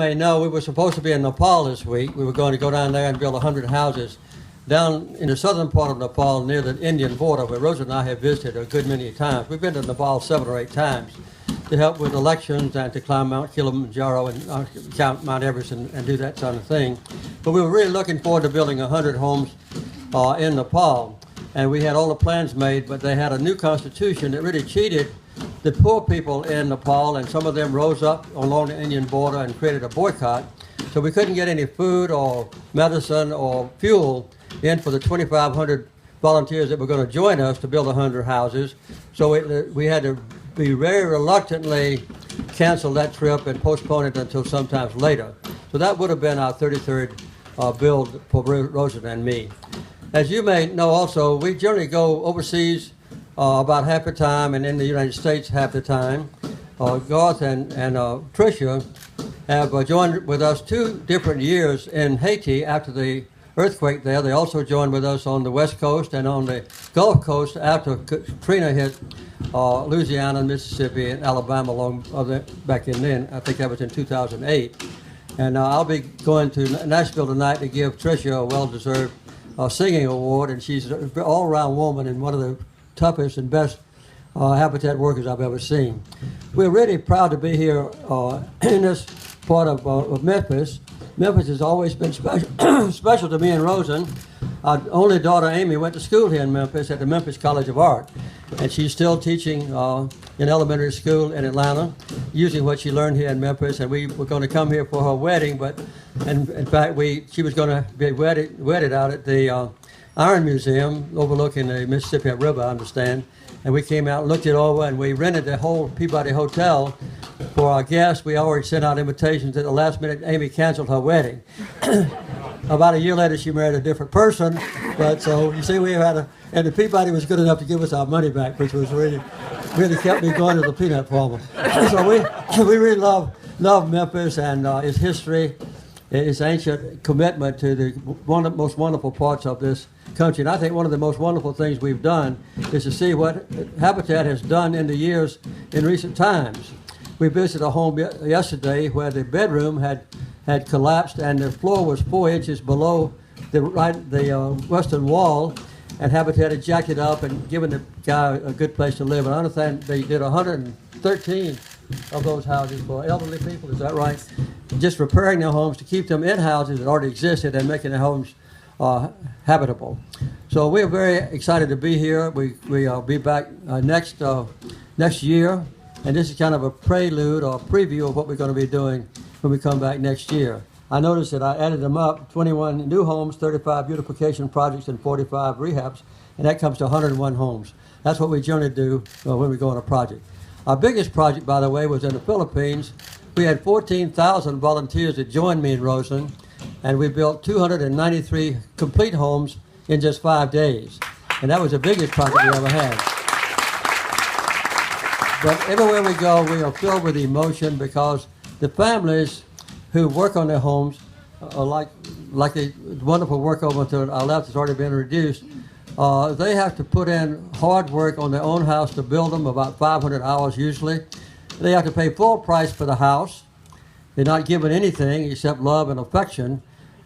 You know, we were supposed to be in Nepal this week. We were going to go down there and build 100 houses down in the southern part of Nepal near the Indian border, where Rosa and I have visited a good many times. We've been to Nepal 7 or 8 times to help with elections and to climb Mount Kilimanjaro and count Mount Everest and do that kind of thing. But we were really looking forward to building 100 homes in Nepal. And we had all the plans made, but they had a new constitution that really cheated the poor people in Nepal, and some of them rose up along the Indian border and created a boycott. So we couldn't get any food or medicine or fuel in for the 2,500 volunteers that were going to join us to build 100 houses. So we had to be very reluctantly cancel that trip and postpone it until sometimes later. So that would have been our 33rd build for Rosa and me. As you may know also, we generally go overseas about half the time and in the United States half the time. Garth and Tricia have joined with us 2 different years in Haiti after the earthquake there. They also joined with us on the West Coast and on the Gulf Coast after Katrina hit Louisiana, Mississippi, and Alabama back in then. I think that was in 2008. And I'll be going to Nashville tonight to give Tricia a well-deserved singing award, and she's an all-around woman and one of the toughest and best habitat workers I've ever seen. We're really proud to be here in this part of Memphis. Memphis has always been special to me and Rosen. Our only daughter, Amy, went to school here in Memphis at the Memphis College of Art, and she's still teaching in elementary school in Atlanta, using what she learned here in Memphis. And we were going to come here for her wedding, but in fact, she was going to be wedded out at the Iron Museum overlooking the Mississippi River, I understand. And we came out and looked it over, and we rented the whole Peabody Hotel for our guests. We already sent out invitations. At the last minute, Amy canceled her wedding. About a year later, she married a different person. But so you see, we had and the Peabody was good enough to give us our money back, which was really kept me going as a peanut farmer. So we really love Memphis and its history, its ancient commitment to one of the most wonderful parts of this country. And I think one of the most wonderful things we've done is to see what Habitat has done in the years in recent times. We visited a home yesterday where the bedroom had collapsed and the floor was 4 inches below the western wall, and Habitat had jacked it up and given the guy a good place to live. And I understand they did 113 of those houses for elderly people, is that right? Just repairing their homes to keep them in houses that already existed and making their homes habitable. So we're very excited to be here. We'll be back next year, and this is kind of a prelude or preview of what we're going to be doing when we come back next year. I noticed that I added them up: 21 new homes, 35 beautification projects, and 45 rehabs, and that comes to 101 homes. That's what we generally do when we go on a project. Our biggest project, by the way, was in the Philippines. We had 14,000 volunteers that joined me in Roseland, and we built 293 complete homes in just 5 days. And that was the biggest project we ever had. But everywhere we go, we are filled with emotion because the families who work on their homes, like the wonderful work over to our left has already been reduced, they have to put in hard work on their own house to build them, about 500 hours usually. They have to pay full price for the house. They're not given anything except love and affection,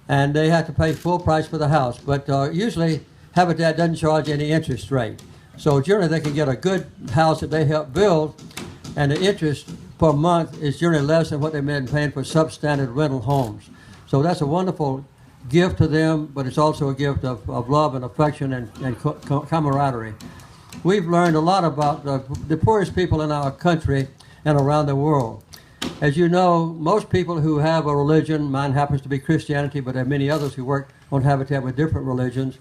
and they have to pay full price for the house. But usually Habitat doesn't charge any interest rate. So generally they can get a good house that they help build, and the interest per month is generally less than what they've been paying for substandard rental homes. So that's a wonderful gift to them, but it's also a gift of love and affection and camaraderie. We've learned a lot about the poorest people in our country and around the world. As you know, most people who have a religion, mine happens to be Christianity, but there are many others who work on Habitat with different religions.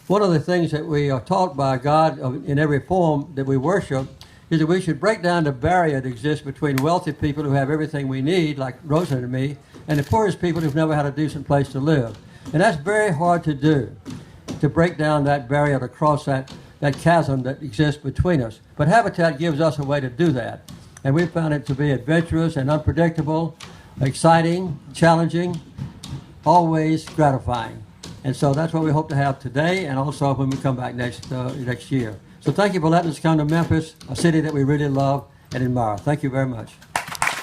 One of the things that we are taught by God in every form that we worship is that we should break down the barrier that exists between wealthy people who have everything we need, like Rosa and me, and the poorest people who've never had a decent place to live. And that's very hard to do, to break down that barrier, to cross that chasm that exists between us. But Habitat gives us a way to do that. And we found it to be adventurous and unpredictable, exciting, challenging, always gratifying. And so that's what we hope to have today, and also when we come back next year. So thank you for letting us come to Memphis, a city that we really love and admire. Thank you very much.